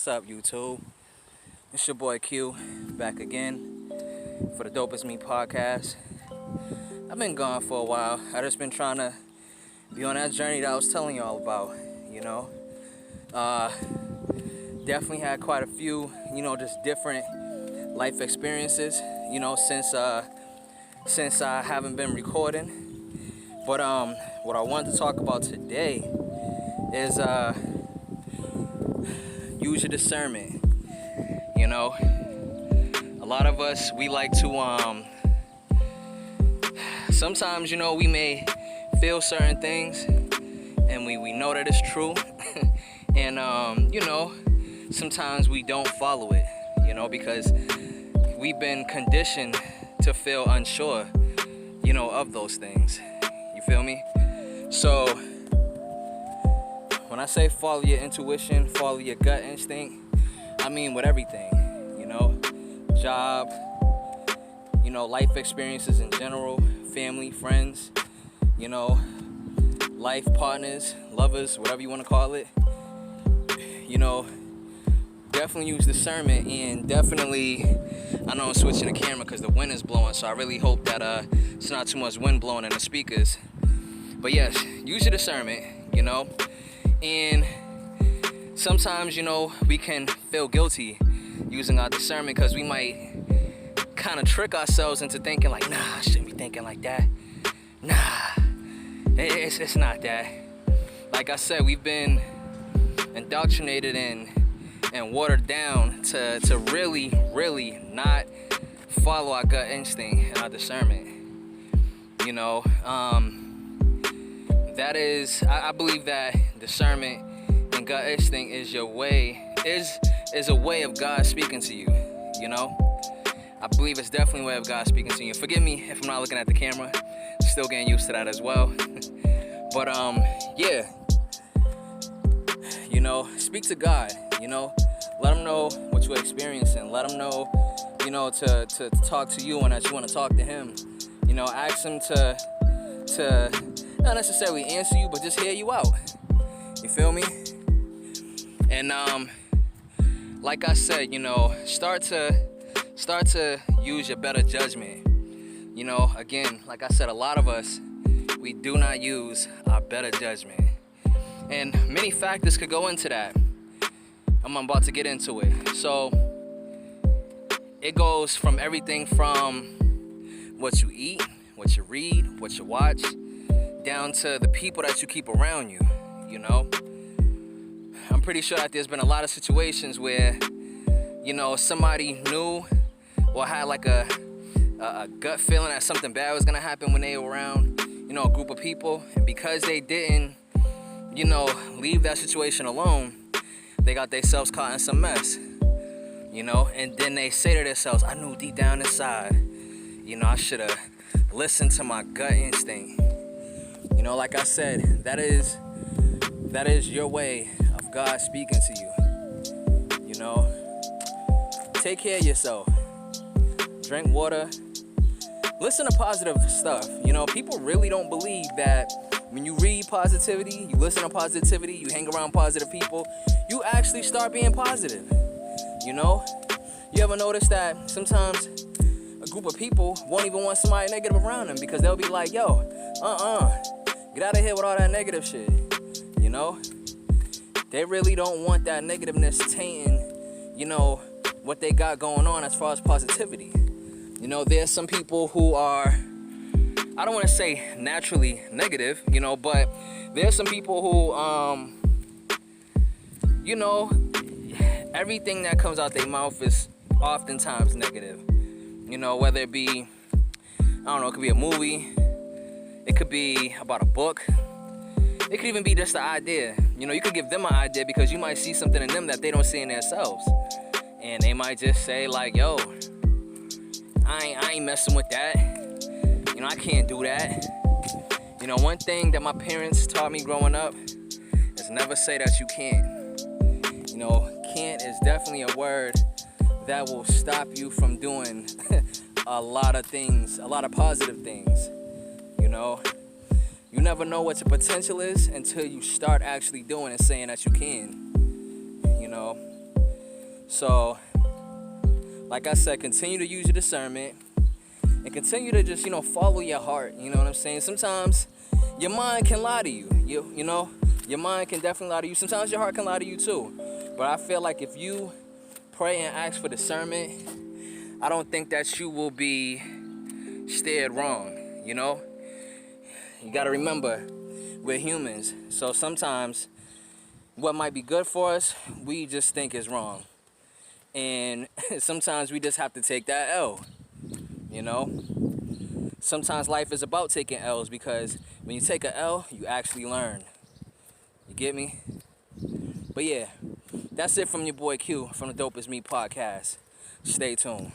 What's up, YouTube? It's your boy Q, back again for the Dope As Me podcast. I've been gone for a while. I just been trying to be on that journey that I was telling y'all about, you know. Uh, Definitely had quite a few, just different life experiences, since I haven't been recording. But what I wanted to talk about today is use your discernment. You know, a lot of us, we like to sometimes, we may feel certain things and we know that it's true. And sometimes we don't follow it, because we've been conditioned to feel unsure, of those things. You feel me? So when I say follow your intuition, follow your gut instinct, I mean with everything, job, life experiences in general, family, friends, life partners, lovers, whatever you want to call it. Definitely use discernment, and definitely, I know I'm switching the camera because the wind is blowing, so I really hope that it's not too much wind blowing in the speakers. But yes, use your discernment, and sometimes, we can feel guilty using our discernment because we might kind of trick ourselves into thinking like, nah, I shouldn't be thinking like that. Nah, it's not that. Like I said, we've been indoctrinated and watered down to really, really not follow our gut instinct and our discernment. That is, I believe that discernment and gut instinct is a way of God speaking to you. I believe it's definitely a way of God speaking to you. Forgive me if I'm not looking at the camera. Still getting used to that as well. But yeah. Speak to God, let him know what you're experiencing. Let him know, to talk to you and that you want to talk to him. Ask him to not necessarily answer you, but just hear you out. You feel me? And like I said, start to use your better judgment. Again, like I said, a lot of us, we do not use our better judgment. And many factors could go into that. I'm about to get into it. So it goes from everything from what you eat, what you read, what you watch, down to the people that you keep around you, I'm pretty sure that there's been a lot of situations where, somebody knew or had like a gut feeling that something bad was gonna happen when they were around, a group of people. And because they didn't, leave that situation alone, they got themselves caught in some mess, and then they say to themselves, I knew deep down inside, I should have listened to my gut instinct. Like I said, that is your way of God speaking to you. Take care of yourself. Drink water. Listen to positive stuff. People really don't believe that when you read positivity, you listen to positivity, you hang around positive people, you actually start being positive. You ever notice that sometimes a group of people won't even want somebody negative around them because they'll be like, yo, get out of here with all that negative shit. They really don't want that negativeness tainting, what they got going on as far as positivity. There's some people who are, I don't want to say naturally negative, but there's some people who, everything that comes out their mouth is oftentimes negative. Whether it be, it could be a movie, it could be about a book, it could even be just an idea. You could give them an idea because you might see something in them that they don't see in themselves. And they might just say like, yo, I ain't messing with that. I can't do that. One thing that my parents taught me growing up is never say that you can't. Can't is definitely a word that will stop you from doing a lot of things, a lot of positive things. You never know what your potential is until you start actually doing and saying that you can. So, like I said, continue to use your discernment and continue to just, follow your heart. You know what I'm saying? Sometimes your mind can lie to you. You know, your mind can definitely lie to you. Sometimes your heart can lie to you too. But I feel like if you pray and ask for discernment, I don't think that you will be steered wrong. You got to remember, we're humans. So sometimes what might be good for us, we just think is wrong. And sometimes we just have to take that L, Sometimes life is about taking L's, because when you take an L, you actually learn. You get me? But yeah, that's it from your boy Q from the Dope Is Me podcast. Stay tuned.